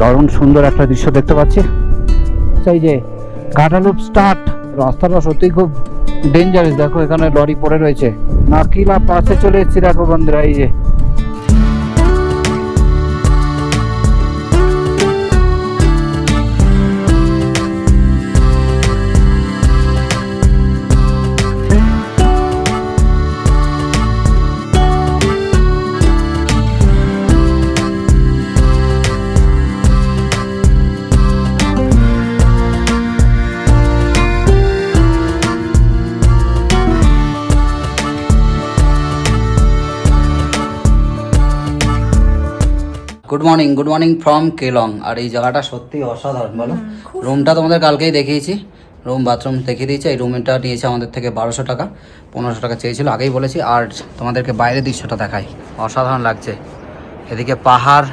দারুণ সুন্দর একটা দৃশ্য দেখতে পাচ্ছি। সেই যে কাঁটালুপ স্টার্ট, রাস্তাটা সত্যি খুব ডেঞ্জারাস। দেখো এখানে লরি পড়ে রয়েছে। নাকিলা পাশে চলে এসেছি দেখো বন্ধুরা, এই যে গুড মর্নিং ফ্রম কেলং। আর এই জায়গাটা সত্যি অসাধারণ, বলো। রুমটা তোমাদের কালকেই দেখিয়েছি, রুম বাথরুম দেখিয়ে দিয়েছি। এই রুমটা নিয়েছে আমাদের থেকে 1200 টাকা, 1500 টাকা চেয়েছিল, আগেই বলেছি। আর তোমাদেরকে বাইরের দৃশ্যটা দেখাই, অসাধারণ লাগছে। এদিকে পাহাড়,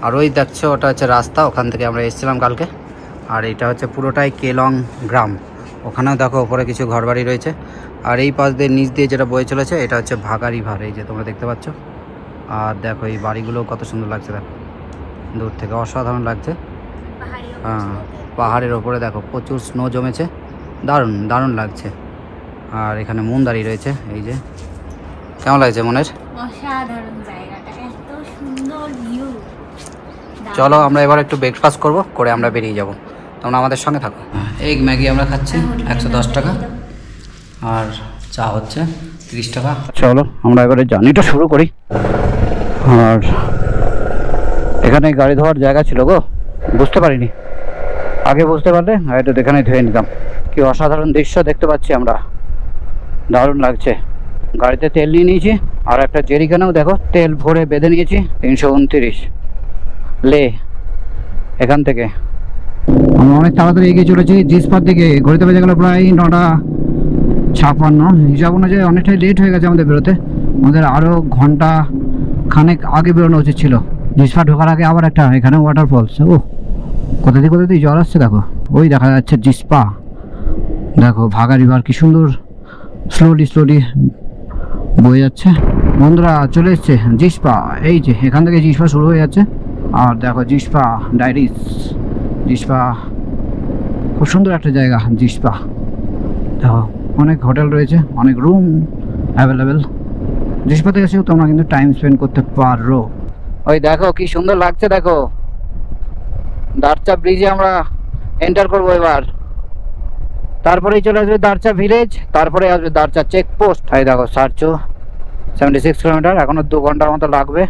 আর ওই দেখছো ওটা হচ্ছে রাস্তা, ওখান থেকে আমরা এসেছিলাম কালকে। আর এইটা হচ্ছে পুরোটাই কেলং গ্রাম। ওখানেও দেখো ওপরে কিছু ঘরবাড়ি রয়েছে। আর এই পাশ দিয়ে নিচ দিয়ে যেটা বয়ে চলেছে এটা হচ্ছে ভাগা রিভার, এই যে তোমরা দেখতে পাচ্ছ। আর দেখো এই বাড়িগুলো কত সুন্দর লাগছে, দেখো দূর থেকে অসাধারণ লাগছে। হ্যাঁ, পাহাড়ের ওপরে দেখো প্রচুর স্নো জমেছে, দারুণ দারুণ লাগছে। আর এখানে মন দাঁড়িয়ে রয়েছে, এই যে কেমন লাগছে মনের? অসাধারণ জায়গাটা, এত সুন্দর ভিউ। চলো আমরা এবার একটু ব্রেকফাস্ট করবো, করে আমরা বেরিয়ে যাব। তোমরা আমাদের সঙ্গে থাকো। এগ ম্যাগি আমরা খাচ্ছি 110 টাকা, আর চা হচ্ছে 30 টাকা। চলো আমরা এবারে জার্নিটা শুরু করি। আর এখানে গাড়ি ধোয়ার জায়গা ছিল গো, বুঝতে পারিনি, আগে বুঝতে পারলে গাড়িটা এখানে ধুয়ে নিতাম। কি অসাধারণ দৃশ্য দেখতে পাচ্ছি আমরা, দারুণ লাগছে। গাড়িতে তেল নিয়ে নিয়েছি, আর একটা জেরিকানেও দেখো তেল ভরে বেঁধে নিয়েছি। 329 লে। এখান থেকে আমরা অনেক তাড়াতাড়ি এগিয়ে চলেছি জিসপার দিকে। ঘড়িতে বেজে গেল প্রায় 9:56। হিসাব অনুযায়ী অনেকটাই লেট হয়ে গেছে আমাদের বেরোতে। আমাদের আরও ঘন্টা খানেক আগে বেরোনো উচিত ছিল। জিসপা ঢোকার আগে আবার একটা এখানে ওয়াটারফলস। ও কোথা দিয়ে জল আসছে দেখো, ওই দেখা যাচ্ছে জিসপা। দেখো ভাগা রিভার কি সুন্দর স্লোলি বয়ে যাচ্ছে। বন্ধুরা চলে এসছে জিসপা, এই যে এখান থেকে জিসপা শুরু হয়ে যাচ্ছে। আর দেখো জিসপা ডাইরিস, জিসপা খুব সুন্দর একটা জায়গা জিসপা। দেখো অনেক হোটেল রয়েছে, অনেক রুম অ্যাভেলেবেল। জিসপাতে এসেও তোমরা কিন্তু টাইম স্পেন্ড করতে পারো। ওই দেখো কি সুন্দর লাগছে, দেখো দারচা ব্রিজে আমরা এন্টার করবো এবার। তারপরেই চলে আসবে দারচা ভিলেজ, তারপরে আসবে দারচা চেকপোস্ট। এই দেখো সার্চু 76 কিলোমিটার, এখনো 2 ঘন্টার মতো লাগবে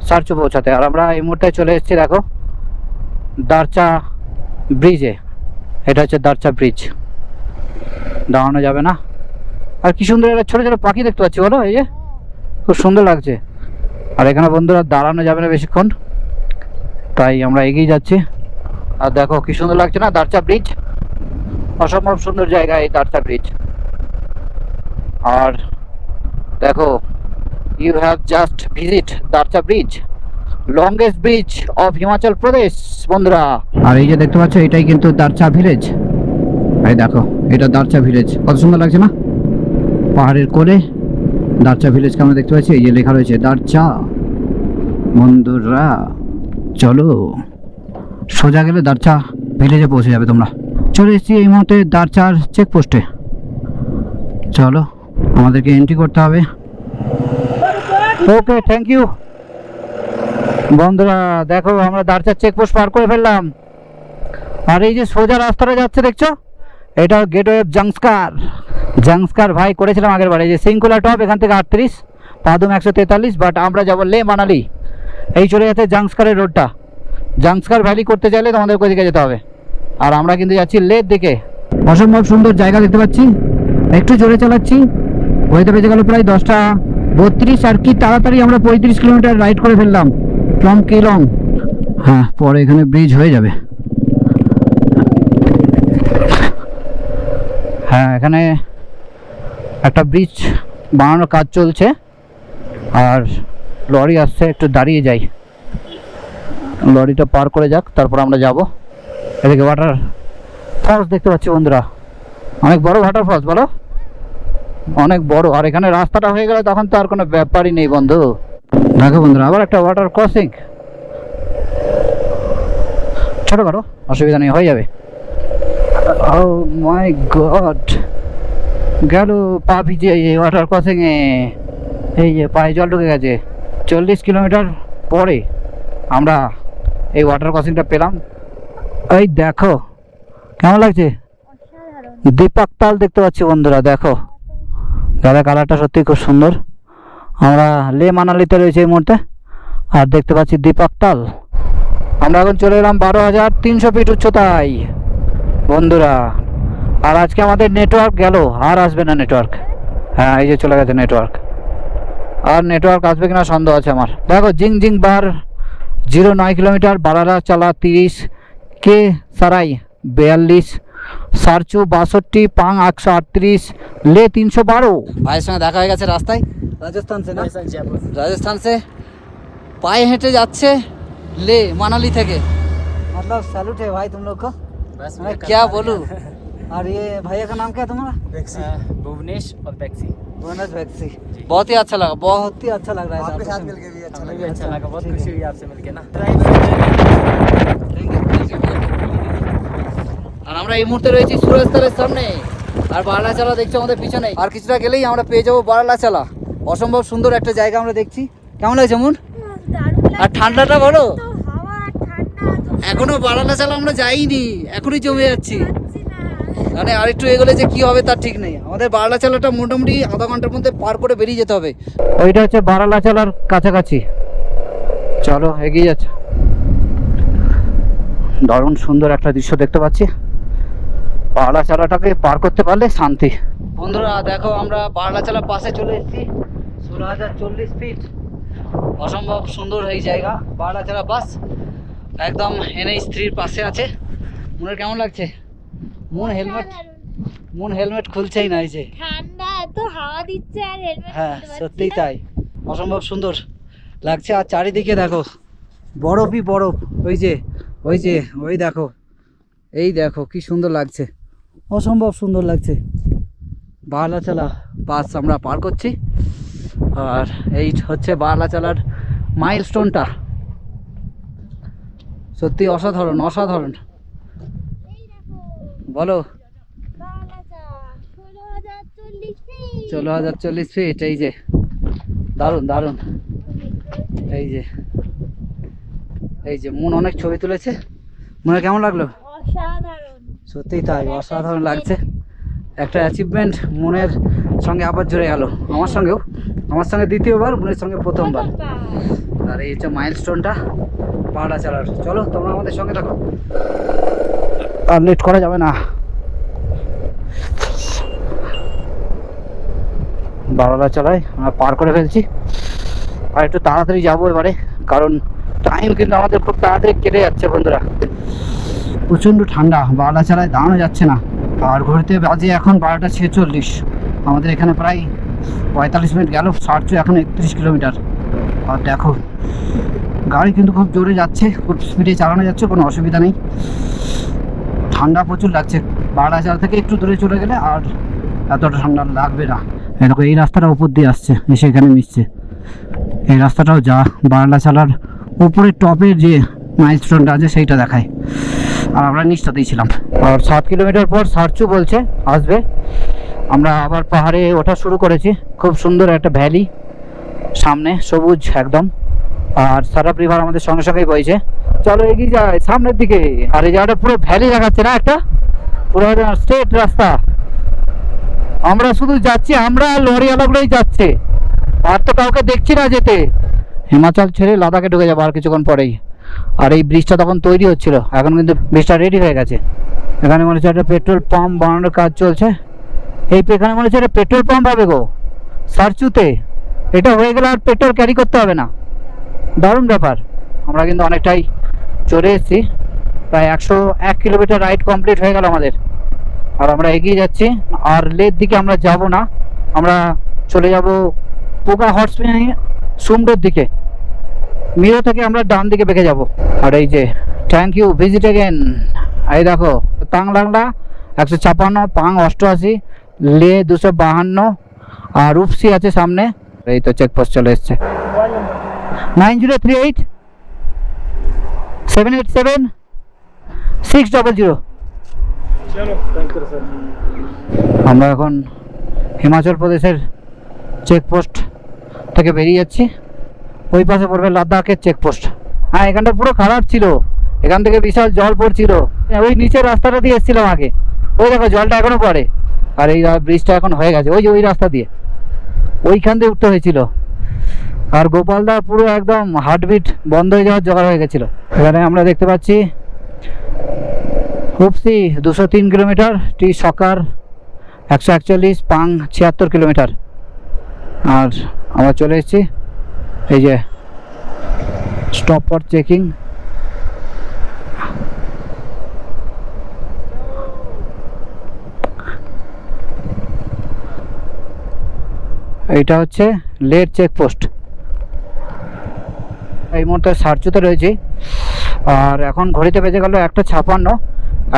সার্চু পৌঁছাতে। আর আমরা এই মুহূর্তে চলে এসেছি দেখো দারচা ব্রিজে। এটা হচ্ছে দারচা ব্রিজ, দাঁড়ানো যাবে না। আর কি সুন্দর একটা ছোটো ছোটো পাখি দেখতে পাচ্ছি, বলো, এই যে খুব সুন্দর লাগছে। আর এখানে বন্ধুরা দাঁড়ানো যাবে না বেশিক্ষণ, তাই আমরা এগিয়ে যাচ্ছি। আর দেখো কি সুন্দর লাগছে না দারচা ব্রিজ, অসম্ভব সুন্দর জায়গা এই দারচা ব্রিজ। আর দেখো you have just visit Darcha bridge, longest bridge of Himachal Pradesh বন্ধুরা। আর এই যে দেখতে পাচ্ছ এটাই কিন্তু দারচা ভিলেজ। এই দেখো এটা দারচা ভিলেজ, কত সুন্দর লাগছে না, পাহাড়ের কোলে দারচা ভিলেজকে আমরা দেখতে পাচ্ছি। এই যে লেখা রয়েছে দারচা। বন্ধুরা চলো, সোজা গেলে দারচা ভিলেজে পৌঁছে যাবে তোমরা। চলে এসেছি এই মুহূর্তে দারচার চেকপোস্টে। চলো আমাদেরকে এন্ট্রি করতে হবে। Okay thank you. বন্ধুরা দেখো আমরা দারচার চেকপোস্ট পার করে ফেললাম। আর এই যে সোজা রাস্তাটা যাচ্ছে দেখছো, এটা গেটওয়ে জাংস্কার ভাই করেছিলাম আগের বারে। যে সিঙ্কুলা টপ এখান থেকে 38, পাদুম 143, বাট আমরা যাবো লে মানালি। এই চলে যাচ্ছে জাংস্কারের রোডটা। জাংস্কার ভ্যালি করতে চাইলে তোমাদের ওইদিকে যেতে হবে। আর আমরা কিন্তু যাচ্ছি লের দিকে। অসম্ভব সুন্দর জায়গা দেখতে পাচ্ছি, একটু জোরে চালাচ্ছি। ওইতে বেজে গেল প্রায় 10:32। আর কি তাড়াতাড়ি আমরা 35 কিলোমিটার রাইড করে ফেললাম ফ্রম কেলং। হ্যাঁ, পরে এখানে ব্রিজ হয়ে যাবে। হ্যাঁ, এখানে একটা ব্রিজ বানানোর কাজ চলছে। আর লরি আসছে, একটু দাঁড়িয়ে যাই, লরিটা পার করে যাক, তারপর আমরা যাব। এদিকে ওয়াটার ফলস দেখতে পাচ্ছি বন্ধুরা, অনেক বড় ওয়াটার ফলস, বলো, অনেক বড়। আর এখানে রাস্তাটা হয়ে গেলে তখন তো আর কোনো ব্যাপারই নেই বন্ধু। দেখো বন্ধুরা আবার একটা ওয়াটার ক্রসিং। ছোটো করো, অসুবিধা নেই, হয়ে যাবে। ও মাই গড, গেল পা ভিজে এই ওয়াটার ক্রসিংয়ে, এই যে পায়ে জল ঢুকে গেছে। 40 কিলোমিটার পরে আমরা এই ওয়াটার ক্রসিংটা পেলাম। এই দেখো কেমন লাগছে, দীপক তাল দেখতে পাচ্ছি বন্ধুরা, দেখো গাড়ির কালারটা সত্যি খুব সুন্দর। আমরা লে মানালিতে রয়েছে এই মুহূর্তে, আর দেখতে পাচ্ছি দীপক তাল। আমরা এখন চলে এলাম 12,300 ফিট উচ্চতায় বন্ধুরা। আর আজকে আমাদের নেটওয়ার্ক গেল, আর আসবে না নেটওয়ার্ক। হ্যাঁ এই যে চলে গেছে নেটওয়ার্ক, আর নেটওয়ার্ক আসবে কিনা সন্দেহ আছে আমার। দেখো জিং জিং বার 09 কিলোমিটার, বারালা চালা 30, কে সারাই 42, সারচু 62, পাং 138, লে 312। ভাইয়ের সঙ্গে দেখা হয়ে গেছে রাস্তায়, রাজস্থান সে না, राजस्थान से पाए हेंटे যাচ্ছে ले मनाली থেকে। मतलब सैल्यूट है भाई तुम लोग को, मैं क्या बोलूं। और ये भैया का नाम क्या है तुम्हारा? भुवनेश और बैक्सी। भुवनेश बैक्सी। बहुत ही अच्छा लगा, बहुत ही अच्छा लग रहा है आपके साथ मिलके भी अच्छा लगा। अच्छा लगा, बहुत खुशी हुई आपसे मिलके ना। আর আমরা এই মুহূর্তে রয়েছি সুরজতালের সামনে, আর বারালাচালা দেখছি আমাদের পিছনে। আর কিছুটা গেলেই আমরা পেয়ে যাবো বারালাচালা। অসম্ভব সুন্দর একটা জায়গা আমরা দেখছি। কেমন লাগছে মন? আর ঠান্ডাটা বলো, এখনো বারালাচালা আমরা যাইনি, এখনই জমে যাচ্ছি। মানে আর একটু এগোলে যে কি হবে তার ঠিক নেই। আমাদের বারালাচালাটা মোটামুটি আধা ঘন্টার মধ্যে পার করে বেরিয়ে যেতে হবে। ওইটা হচ্ছে বারালাচালার কাছাকাছি, চলো এগিয়ে যাচ্ছে। দারুণ সুন্দর একটা দৃশ্য দেখতে পাচ্ছি, বারালাচালাটাকে পার করতে পারলে শান্তি। বন্ধুরা দেখো আমরা বারালাচালার পাশে চলে এসেছি, 16,040 ফিট। অসম্ভব সুন্দর এই জায়গা, বারালাচালা বাস একদম NH3 পাশে আছে। মনের কেমন লাগছে? মন হেলমেট খুলছেই না, এই যে ঠান্ডা এত হাওয়া দিচ্ছে আর হেলমেট, হ্যাঁ সত্যিই তাই, অসম্ভব সুন্দর লাগছে। আর চারিদিকে দেখো বরফই বরফ, ওই যে ওই যে ওই দেখো, এই দেখো কি সুন্দর লাগছে, অসম্ভব সুন্দর লাগছে। বারালাচালা বাস আমরা পার করছি, আর এই হচ্ছে বারালাচালার মাইলস্টোনটা। সত্যি অসাধারণ অসাধারণ। বলো 16,040 ফিট, এই যে দারুণ দারুণ। এই যে এই যে মন অনেক ছবি তুলেছে, মনে কেমন লাগলো? অসাধারণ, সত্যিই তাই, অসাধারণ লাগছে। একটা অ্যাচিভমেন্ট মনের সঙ্গে আবার জুড়ে গেল, আমার সঙ্গেও, আমার সঙ্গে দ্বিতীয়বার, মনের সঙ্গে প্রথমবার। আর এই হচ্ছে মাইলস্টোনটা বারালাচালার। চলো তোমরা আমাদের সঙ্গে থাকো, আর লেট করা যাবে না। বারালাচালায় আমরা পার করে ফেলছি, আর একটু তাড়াতাড়ি যাবো এবারে, কারণ টাইম কিন্তু আমাদের খুব তাড়াতাড়ি কেটে যাচ্ছে বন্ধুরা। প্রচণ্ড ঠান্ডা, বারালাচালায় দাঁড়ানো যাচ্ছে না। আর ঘুরতে বাজে এখন 12:46, আমাদের এখানে প্রায় 45 মিনিট গেল, সারচু এখন 31 কিলোমিটার। আর দেখো গাড়ি কিন্তু খুব জোরে যাচ্ছে, খুব স্পিডে চালানো যাচ্ছে, কোনো অসুবিধা নেই। ঠান্ডা প্রচুর লাগছে, বারালাচালা থেকে একটু দূরে চলে গেলে আর এতটা ঠান্ডা লাগবে না। দেখো এই রাস্তাটা উপর দিয়ে আসছে, এসে এখানে মিশছে। এই রাস্তাটাও যা বারালাচালার উপরে টপের যে মাইলস্টোনটা আছে সেইটা দেখায়, আর আমরা নিচটাতেই ছিলাম। আর 7 কিলোমিটার পর সারচু বলছে আসবে। আমরা আবার পাহাড়ে ওঠা শুরু করেছি, খুব সুন্দর একটা ভ্যালি সামনে, সবুজ একদম। আর সারাপ রিভার আমাদের সঙ্গে সঙ্গেই বইছে। চলো এগিয়ে যাই সামনের দিকে। আর এই জায়গাটা পুরো ভ্যালি দেখাচ্ছে না, একটা পুরো স্ট্রেট রাস্তা। আমরা শুধু যাচ্ছি, আমরা লরিওয়ালাগুলোই যাচ্ছে, আর তো কাউকে দেখছি না যেতে। হিমাচল ছেড়ে লাদাখে ঢুকে যাবো আর কিছুক্ষণ পরেই। আর এই ব্রিজটা তখন তৈরি হচ্ছিল, এখন কিন্তু ব্রিজটা রেডি হয়ে গেছে। এখানে মনে হচ্ছে একটা পেট্রোল পাম্প বানানোর কাজ চলছে। এই এখানে মনে হচ্ছে একটা পেট্রোল পাম্প হবে গো সারচুতে, এটা হয়ে গেলে আর পেট্রোল ক্যারি করতে হবে না, দারুণ ব্যাপার। আমরা কিন্তু অনেকটাই চলে এসেছি, প্রায় 101 কিলোমিটার রাইড কমপ্লিট হয়ে গেল আমাদের। আর আমরা এগিয়ে যাচ্ছি, আর লের দিকে আমরা যাব না, আমরা চলে যাব পোকা হট স্প্রিং সুমডোর দিকে। মিরো থেকে আমরা ডান দিকে বেঁকে যাব। আর এই যে থ্যাংক ইউ ভিজিট এগেন, এই দেখো তাং লাগলা 156, পাং 88, লে 252, আর রূপসি আছে সামনে। এই তো চেকপোস্ট চলে এসছে। 9038 787 600। আমরা এখন হিমাচল প্রদেশের চেকপোস্ট থেকে বেরিয়ে যাচ্ছি। ওই পাশে পড়বে লাদাখের চেকপোস্ট। হ্যাঁ, এখানটা পুরো খারাপ ছিল, এখান থেকে বিশাল জল পড়ছিল। ওই নিচের রাস্তাটা দিয়ে এসেছিলাম আগে, ওই দেখো জলটা এখনো পড়ে। আর এই ব্রিজটা এখন হয়ে গেছে, ওই যে ওই রাস্তা দিয়ে, ওইখান দিয়ে উঠতে হয়েছিল। আর গোপালদা পুরো একদম হার্টবিট বন্ধ হয়ে যাওয়ার জোগাড় হয়ে গেছিলো। এখানে আমরা দেখতে পাচ্ছি হুপসি 203 কিলোমিটার, টি সকার 141, পাং 76 কিলোমিটার। আর আমরা চলে এসেছি এই যে স্টপ ফর চেকিং। এইটা হচ্ছে লেট চেকপোস্ট। এই মুহূর্তে সার্চুতে রয়েছি। আর এখন ঘড়িতে বেজে গেল 1:56।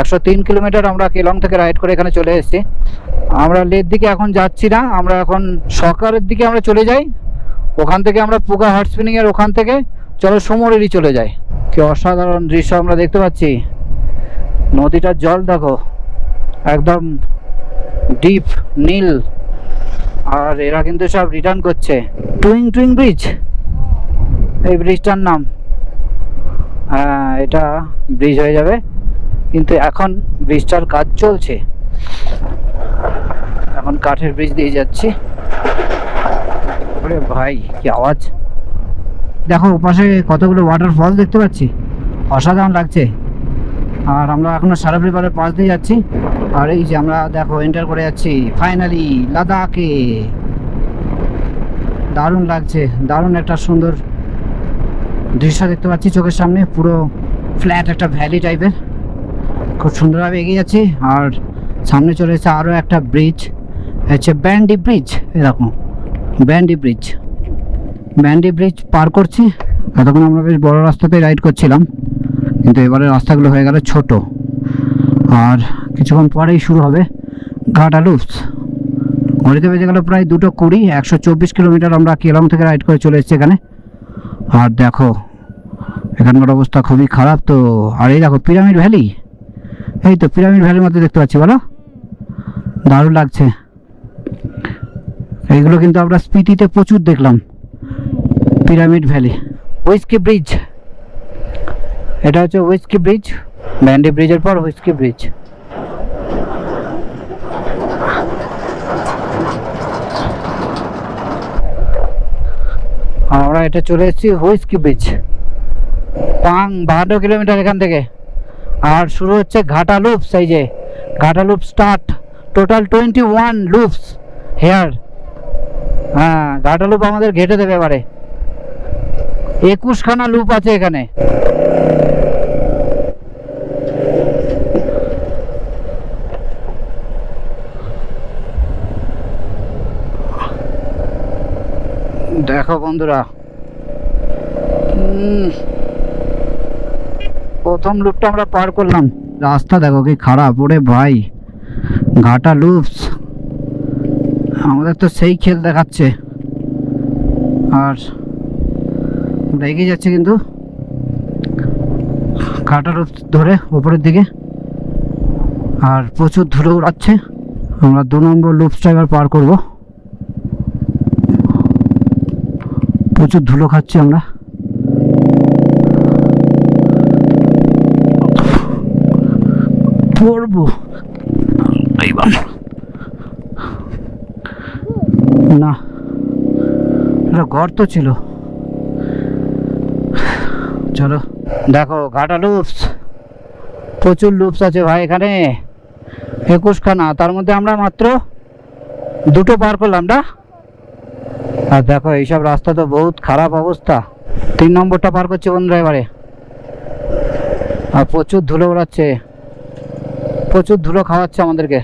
103 কিলোমিটার আমরা কেলং থেকে রাইড করে এখানে চলে এসেছি। আমরা লের দিকে এখন যাচ্ছি না, আমরা এখন সকারের দিকে আমরা চলে যাই। ওখান থেকে আমরা পুগা হট স্প্রিংয়ের ওখান থেকে চলো সমরেরই চলে যাই। কি অসাধারণ দৃশ্য আমরা দেখতে পাচ্ছি। নদীটার জল দেখো একদম ডিপ নীল। আর এরা কিন্তু সব রিটার্ন করছে। টুইং টুইং ব্রিজ, এই ব্রিজটার নাম। হ্যাঁ, এটা ব্রিজ হয়ে যাবে, কিন্তু এখন ব্রিজটার কাজ চলছে। এখন কাঠের ব্রিজ দিয়ে যাচ্ছি। আরে ভাই কি আওয়াজ! দেখো ওপাশে কতগুলো ওয়াটারফল দেখতে পাচ্ছি, অসাধারণ লাগছে। আর আমরা এখনো সারাপ রিভারের পাশ দিয়ে যাচ্ছি। আর এই যে আমরা দেখো এন্টার করে যাচ্ছি ফাইনালি লাদাখে। দারুণ লাগছে, দারুণ একটা সুন্দর দৃশ্য দেখতে পাচ্ছি চোখের সামনে। পুরো ফ্ল্যাট একটা ভ্যালি টাইপের, খুব সুন্দরভাবে এগিয়ে যাচ্ছি। আর সামনে চলে এসেছে আরও একটা ব্রিজ, হচ্ছে ব্যান্ডি ব্রিজ। এরকম ব্যান্ডি ব্রিজ, ব্যান্ডি ব্রিজ পার করছি। এতক্ষণ আমরা বেশ বড় রাস্তাতে রাইড করছিলাম, কিন্তু এবারে রাস্তাগুলো হয়ে গেল ছোট। আর কিছুক্ষণ পরেই শুরু হবে ঘাটা লুপস। ঘড়িতে বেজে গেল প্রায় 2:20। 124 কিলোমিটার আমরা কেলং থেকে রাইড করে চলে এসেছি এখানে। আর দেখো এখানকার অবস্থা খুবই খারাপ তো। আর এই দেখো পিরামিড ভ্যালি, এই তো পিরামিড ভ্যালির মধ্যে দেখতে পাচ্ছি, বলো দারুণ লাগছে। এইগুলো কিন্তু আমরা স্পিতিতে প্রচুর দেখলাম, পিরামিড ভ্যালি। হুইস্কি ব্রিজ, এটা হচ্ছে হুইস্কি ব্রিজ। ব্যান্ডি ব্রিজের পর হুইস্কি ব্রিজ। আমরা এটা চলে এসেছি হুইস্কি ব্রিজ। পাং 52 কিলোমিটার এখান থেকে। আর শুরু হচ্ছে ঘাটা লুপস। এই যে ঘাটা loop start, total 21 loops here. হ্যাঁ, ঘাটা লুপ আমাদের ঘেটে দেবে এবারে। 21খানা লুপ আছে এখানে। দেখো বন্ধুরা, প্রথম লুপটা আমরা পার করলাম। রাস্তা দেখো কি খারাপ, ওরে ভাই ঘাটা লুপস আমাদের তো সেই খেল দেখাচ্ছে। আর আমরা এগিয়ে যাচ্ছি কিন্তু ঘাটা লুপস ধরে ওপরের দিকে। আর প্রচুর ধুলো উড়াচ্ছে। আমরা 2 নম্বর লুপসটা এবার পার করবো। প্রচুর ধুলো খাচ্ছি আমরা। পড়বো না, এটা গর্ত ছিল। চলো দেখো ঘাটা লুপস, প্রচুর লুপস আছে ভাই এখানে। 21খানা, তার মধ্যে আমরা মাত্র 2টো পার করলাম না। আর দেখো এইসব রাস্তা তো বহুত খারাপ অবস্থা। 3 নম্বরটা পার করছে বন্ধুরা এবারে। আর প্রচুর ধুলো উড়াচ্ছে, প্রচুর ধুলো খাওয়াচ্ছে আমাদেরকে।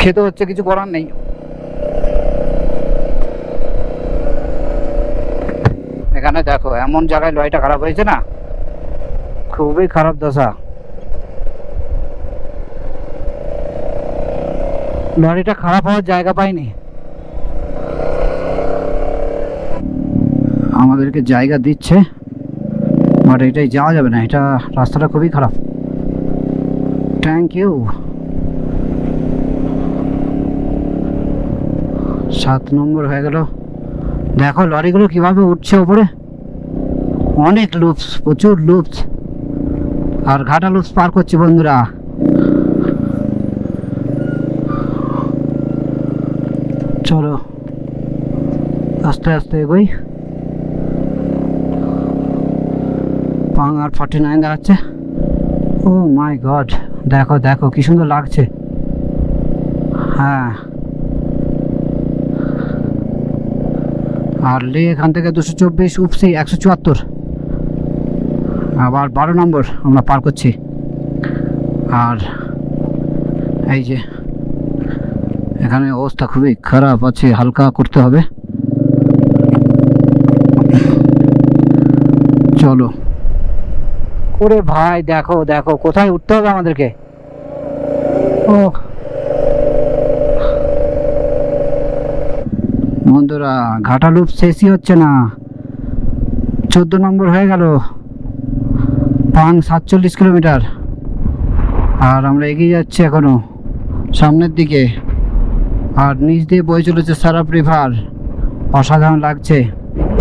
খেতে হচ্ছে, কিছু করার নেই। এখানে দেখো এমন জায়গায় লরিটা খারাপ হয়েছে না, খুবই খারাপ দশা। লরিটা খারাপ হওয়ার জায়গা পায়নি, আমাদেরকে জায়গা দিচ্ছে। বাট এটাই যাওয়া যাবে না, এটা রাস্তাটা খুবই খারাপ। Thank you. 7 নম্বর হয়ে গেল। দেখো লরিগুলো কিভাবে উঠছে ওপরে, অনেক লুপস, প্রচুর লুপস, আর ঘাটা লুপস পার করছি বন্ধুরা। চলো আস্তে আস্তে এগোই। পাং আর 49 দেখাচ্ছে। ও মাই গড, দেখো দেখো কি সুন্দর লাগছে। হ্যাঁ, আর লে এখান থেকে 224, উপসি 174, আবার 12 নম্বর আমরা পার করছি। আর এই যে এখানে অবস্থা খুবই খারাপ আছে, হালকা করতে হবে। চলো ওরে ভাই, দেখো দেখো কোথায় উঠতে হবে আমাদেরকে। ও বন্ধুরা, ঘাটা লুপ শেষই হচ্ছে না। 14 নম্বর হয়ে গেল, পাং 47 কিলোমিটার, আর আমরা এগিয়ে যাচ্ছি এখনো সামনের দিকে। আর নিচ দিয়ে বয়ে চলেছে সারাপ রিভার, অসাধারণ লাগছে।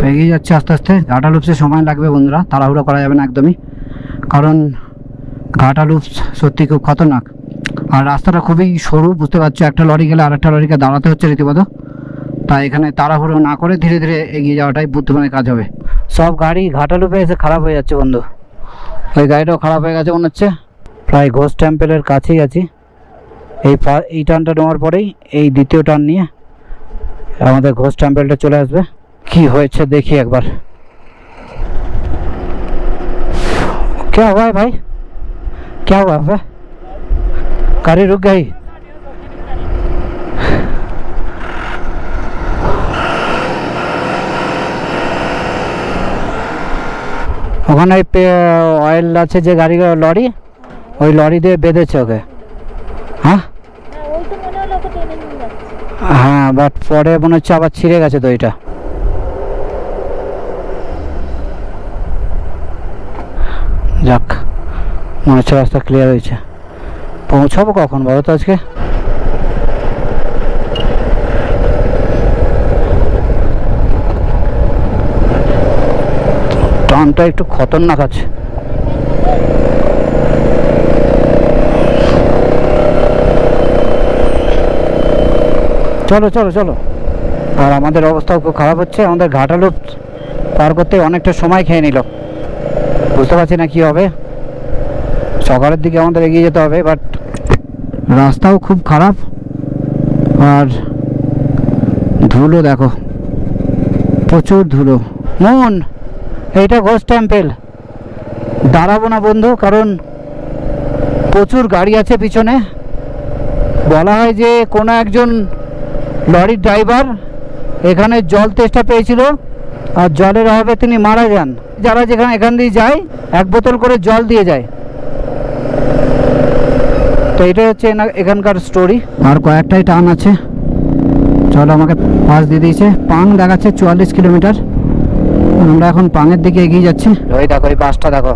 এগিয়ে যাচ্ছে আস্তে আস্তে। ঘাটা লুপসে সময় লাগবে বন্ধুরা, তাড়াহুড়ো করা যাবে না একদমই, কারণ ঘাটা লুপস সত্যি খুব খতরনাক। আর রাস্তাটা খুবই সরু, বুঝতে পারছো, একটা লরি গেলে আর একটা লরিকে দাঁড়াতে হচ্ছে রীতিমতো। তাই এখানে তাড়াহুড়ো না করে ধীরে ধীরে এগিয়ে যাওয়াটাই বুদ্ধিমানের কাজ হবে। সব গাড়ি ঘাটা লুপে এসে খারাপ হয়ে যাচ্ছে বন্ধু। ওই গাড়িটাও খারাপ হয়ে গেছে মনে হচ্ছে। প্রায় ঘোষ টেম্পেলের কাছেই আছি। এই টার্নটা নেওয়ার পরেই এই দ্বিতীয় টার্ন নিয়ে আমাদের ঘোষ টেম্পেলটা চলে আসবে। কি হয়েছে দেখি একবার। क्या हुआ है भाई, क्या हुआ है? गाड़ी रुक गई। ওখানে অয়েল আছে যে গাড়ি, লরি, ওই লরি দিয়ে বেঁধেছে ওকে। হ্যাঁ হ্যাঁ, বাট পরে মনে হচ্ছে আবার ছিঁড়ে গেছে তো এটা। যাক, মনে হচ্ছে রাস্তা ক্লিয়ার হয়েছে। পৌঁছাবো কখন বলো তো আজকে? টানটা একটু খতরনাক আছে। চলো চলো চলো। আর আমাদের অবস্থাও খুব খারাপ হচ্ছে, আমাদের ঘাটা লুপ পার করতে অনেকটা সময় খেয়ে নিল। বুঝতে পারছি না কি হবে। সকালের দিকে আমাদের এগিয়ে যেতে হবে, বাট রাস্তাও খুব খারাপ। আর ধুলো দেখো, প্রচুর ধুলো। মন, এইটা ঘোষ টেম্পেল। দাঁড়াবো না বন্ধু, কারণ প্রচুর গাড়ি আছে পিছনে। বলা হয় যে কোনো একজন লরির ড্রাইভার এখানে জল তেষ্টা পেয়েছিল, আর জলের অভাবে তিনি মারা যান। যারা যেখানে এখান দিয়ে যায় 1 বোতল করে জল দিয়ে যায়। তো এটাই হচ্ছে এখানকার স্টোরি। আর কয়েকটাই টার্ন আছে। চলো, আমাকে পাস দিয়ে দিয়েছে। পাং দেখাচ্ছে 44 কিলোমিটার। আমরা এখন পাঙের দিকে এগিয়ে যাচ্ছি। ওই দেখো, এই বাসটা দেখো,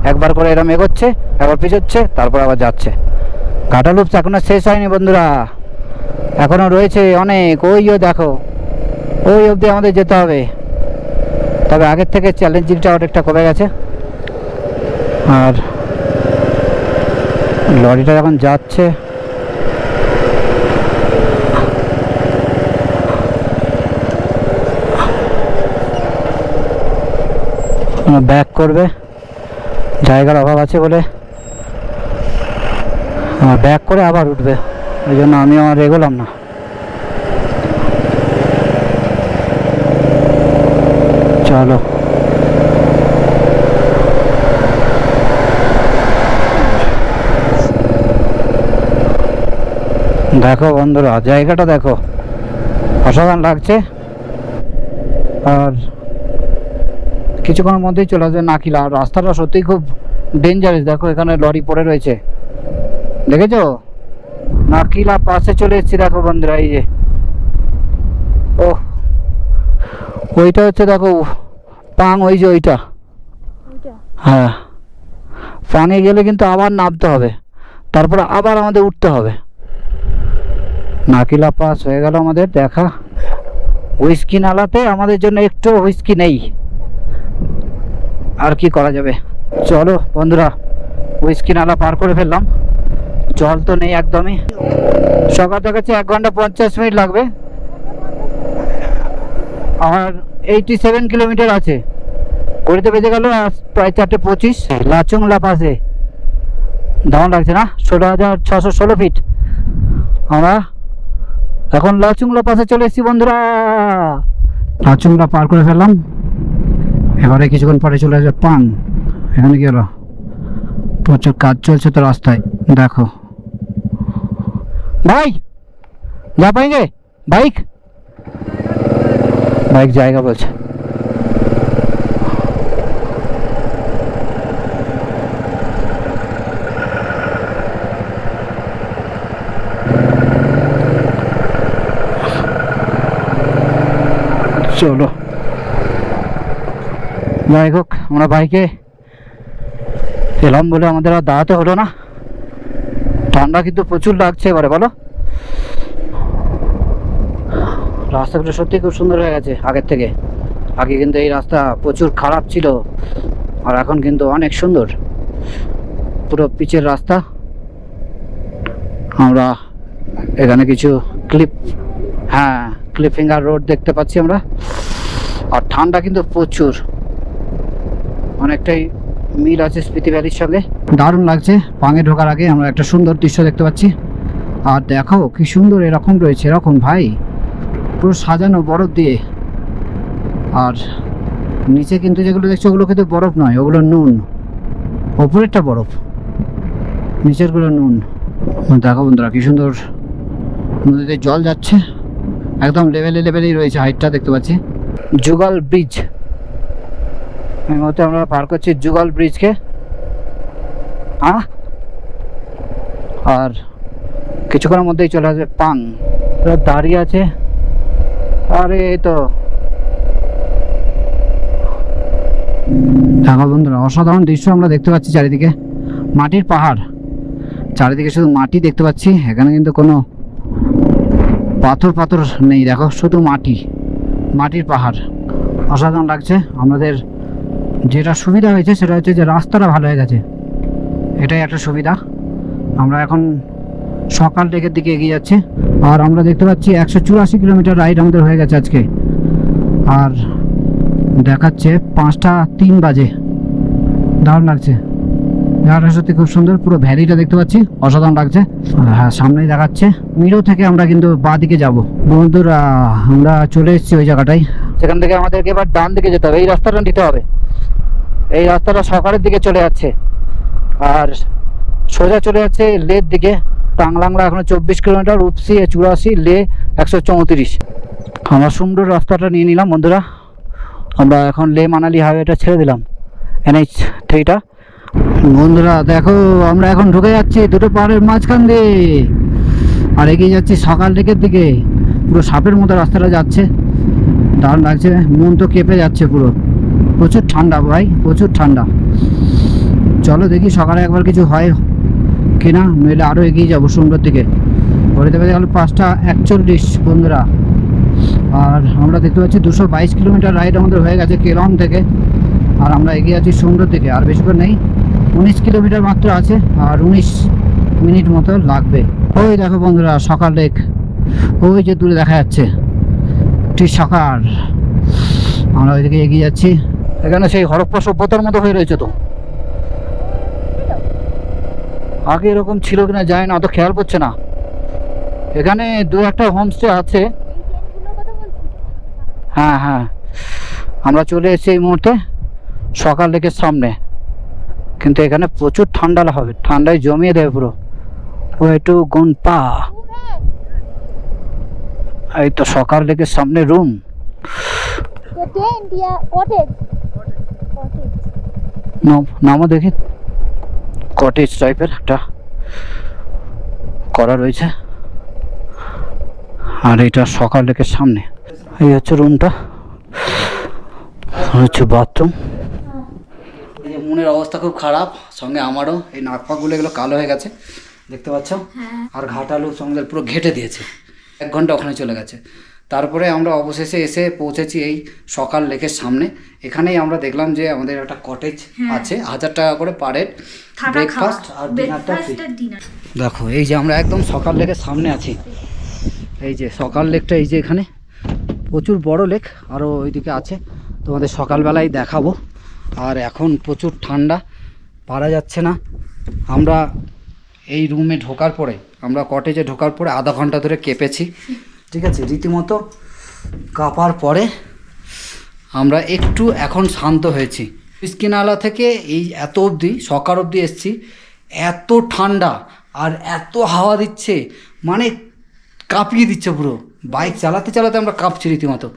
একবার করে এরম এগোচ্ছে, একবার পিছোচ্ছে, তারপর আবার যাচ্ছে। ঘাটা লুপস এখনো শেষ হয়নি বন্ধুরা, এখনো রয়েছে অনেক। ওইও দেখো, ওই অবধি আমাদের যেতে হবে। তবে আগের থেকে চ্যালেঞ্জিংটা অনেকটা কমে গেছে। আর লরিটা যখন যাচ্ছে, ব্যাক করবে, জায়গার অভাব আছে বলে ব্যাক করে আবার উঠবে। ওই জন্য আমি আর এগোলাম না। চলো, দেখো বন্ধুরা, জায়গাটা দেখো, অসাধারণ লাগছে। আর কিছুক্ষণের মধ্যেই চলে আসবে নাকিলা। আর রাস্তাটা সত্যিই খুব ডেঞ্জারাস। দেখো এখানে লরি পড়ে রয়েছে, দেখেছো? নাকিলা পাশে চলে এসেছি দেখো বন্ধুরা। এই যে ওইটা হচ্ছে দেখো পাং, ওই যে ওইটা হ্যাঁ, পানি গেলে কিন্তু আবার নামতে হবে, তারপরে আবার আমাদের উঠতে হবে। নাকিলা পাস হয়ে গেল আমাদের দেখা। হুইস্কি নালাতে আমাদের জন্য একটু হুইস্কি নেই, আর কি করা যাবে। চলো বন্ধুরা, হুইস্কি নালা পার করে ফেললাম। জল তো নেই একদমই। সকাল দেখাচ্ছে 1 ঘন্টা 50 মিনিট লাগবে, আর 87 কিলোমিটার আছে। ঘড়িতে বেজে গেল প্রায় 4:25। লাচুং লা পাসে দারুণ লাগছে না? 16,616 ফিট। আমরা এখন লাচুং লা পাসে চলে এসেছি বন্ধুরা। লাচুং লা পার করে ফেললাম। এবারে কিছুক্ষণ পরে চলে আসবে পাং। এখানে কি হলো? প্রচুর কাজ চলছে তো রাস্তায়, দেখো। ভাই যা পাएंगे? বাইক বাইক জায়গা বলছে। চলো, যাই হোক, আমরা বাইকে এলাম বলে আমাদের আর দাঁড়াতে হলো না। ঠান্ডা কিন্তু প্রচুর লাগছে এবারে, বলো। রাস্তাগুলো সত্যি খুব সুন্দর হয়ে গেছে আগের থেকে। আগে কিন্তু এই রাস্তা প্রচুর খারাপ ছিল, আর এখন কিন্তু অনেক সুন্দর, পুরো পিচের রাস্তা। আমরা এখানে কিছু ক্লিফিঙ্গার রোড দেখতে পাচ্ছি আমরা। আর ঠান্ডা কিন্তু প্রচুর, অনেকটাই মিল আছে স্পিতি ভ্যালির সঙ্গে। দারুণ লাগছে। পাঙে ঢোকার আগে আমরা একটা সুন্দর দৃশ্য দেখতে পাচ্ছি। আর দেখো কি সুন্দর এরকম রয়েছে, এরকম ভাই পুরো সাজানো বরফ দিয়ে। আর নিচে কিন্তু যেগুলো দেখছো ওগুলো কিন্তু বরফ নয়, ওগুলো নুন। ওপরেরটা বরফ, নিচেরগুলো নুন। দেখো বন্ধুরা কি সুন্দর নদীতে জল যাচ্ছে, একদম লেভেলেই রয়েছে। হাইটটা দেখতে পাচ্ছি। যুগল ব্রিজ, এই মুহূর্তে আমরা পার করছি যুগল ব্রিজকে। আর কিছুক্ষণের মধ্যেই চলে আসবে পাং। দাঁড়িয়ে আছে, আরে এই তো দেখো বন্ধুরা, অসাধারণ দৃশ্য আমরা দেখতে পাচ্ছি। চারিদিকে মাটির পাহাড়, চারিদিকে শুধু মাটি দেখতে পাচ্ছি। এখানে কিন্তু কোনো পাথর নেই, দেখো শুধু মাটির পাহাড়। অসাধারণ লাগছে। আমাদের যেটা সুবিধা হয়েছে সেটা হচ্ছে যে রাস্তাটা ভালো হয়ে গেছে, এটাই একটা সুবিধা। আমরা এখন সকাল লেকের দিকে এগিয়ে যাচ্ছি। আর আমরা দেখতে পাচ্ছি 184 কিলোমিটার রাইড আমাদের হয়ে গেছে আজকে। আর দেখাচ্ছে 5:03 বাজে। দারুণ লাগছে, জায়গাটা সত্যি খুব সুন্দর। পুরো ভ্যালিটা দেখতে পাচ্ছি, অসাধারণ লাগছে। হ্যাঁ, সামনেই দেখাচ্ছে। মিরো থেকে আমরা কিন্তু বাঁ দিকে যাব বন্ধুরা। আমরা চলে এসেছি ওই জায়গাটায়, সেখান থেকে আমাদেরকে এবার ডান দিকে যেতে হবে। এই রাস্তাটা নিতে হবে, এই রাস্তাটা সকালের দিকে চলে যাচ্ছে আর সোজা চলে যাচ্ছে লের দিকে। টাংলাংলা এখন 24 কিলোমিটার, উপসি 84, লে 134। আমরা সুন্দর রাস্তাটা নিয়ে নিলাম বন্ধুরা। আমরা এখন লে মানালি হাইওয়েটা ছেড়ে দিলাম, NH3টা। বন্ধুরা দেখো, আমরা এখন ঢুকে যাচ্ছি দুটো পাহাড়ের মাঝখান দিয়ে, আর এগিয়ে যাচ্ছি সকাল লেকের দিকে। পুরো সাপের মতো রাস্তাটা যাচ্ছে, দারুণ লাগছে। মন তো কেঁপে যাচ্ছে পুরো। প্রচুর ঠান্ডা ভাই, প্রচুর ঠান্ডা। চলো দেখি সকালে একবার কিছু হয় কিনা, নইলে আরও এগিয়ে যাবো সুন্দর দিকে। ঘড়িতে বেজে গেল 5:41 বন্ধুরা। আর আমরা দেখতে পাচ্ছি 222 কিলোমিটার রাইড আমাদের হয়ে গেছে কেলং থেকে। আর আমরা এগিয়ে আছি সুন্দর দিকে, আর বেশিক্ষণ নেই, 19 কিলোমিটার মাত্র আছে, আর 19 মিনিট মতো লাগবে। ওই দেখো বন্ধুরা সকাল লেক, ওই যে দূরে দেখা যাচ্ছে ঠিক সকাল। আমরা ওইদিকে এগিয়ে যাচ্ছি। এখানে সেই হরপ্পা সভ্যতার মতো হয়ে রয়েছে তো। আগে এরকম ছিল কিনা যায় না, অত খেয়াল করছে না। এখানে 2-1টা হোমস্টে আছে। হ্যাঁ, আমরা চলে এসেছি এই মুহূর্তে সকাল লেকের সামনে। কিন্তু এখানে প্রচুর ঠান্ডা হবে, ঠান্ডায় জমিয়ে দেবে পুরো। ওয়ে টু গুনপা, এই তো সকাল লেকের সামনে রুম। নামও দেখি, কটেজ টাইপের একটা করা রয়েছে। আর এটা সকাল লেকের সামনে। এই হচ্ছে রুমটা, হচ্ছে বাথরুম। মনের অবস্থা খুব খারাপ, সঙ্গে আমারও এই নাক পাকগুলো এগুলো কালো হয়ে গেছে দেখতে পাচ্ছ। আর ঘাটালু সঙ্গে পুরো ঘেটে দিয়েছে, 1 ঘন্টা ওখানে চলে গেছে। তারপরে আমরা অবশেষে এসে পৌঁছেছি এই সকাল লেকের সামনে। এখানেই আমরা দেখলাম যে আমাদের একটা কটেজ আছে, 1000 টাকা করে পার হেড, ব্রেকফাস্ট আর ডিনারটা ফ্রি। দেখো এই যে আমরা একদম সকাল লেকের সামনে আছি। এই যে সকাল লেকটা, এই যে এখানে প্রচুর বড় লেক, আরও ওইদিকে আছে, তোমাদের সকালবেলায় দেখাবো। আর এখন প্রচুর ঠান্ডা, পারা যাচ্ছে না। আমরা এই রুমে ঢোকার পরে, আমরা কটেজে ঢোকার পরে আধা ঘন্টা ধরে কেঁপেছি, ঠিক আছে, রীতিমতো কাঁপার পরে আমরা একটু এখন শান্ত হয়েছি। স্কিনালা থেকে এই এত অবধি, সকাল অবধি এসছি, এত ঠান্ডা আর এত হাওয়া দিচ্ছে, মানে কাঁপিয়ে দিচ্ছে পুরো। বাইক চালাতে চালাতে আমরা কাঁপছি রীতিমতো,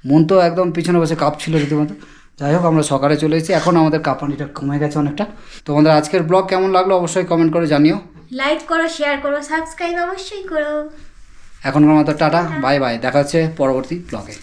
মন তো একদম পিছনে বসে কাঁপছিল রীতিমতো। যাই হোক, আমরা সকালে চলে এসেছি, এখন আমাদের কাঁপানিটা কমে গেছে অনেকটা। তোমাদের আজকের ব্লগ কেমন লাগলো অবশ্যই কমেন্ট করে জানিও। লাইক করো, শেয়ার করো, সাবস্ক্রাইব অবশ্যই করো। এখনকার মতো টাটা, বাই বাই, দেখা হচ্ছে পরবর্তী ব্লগে।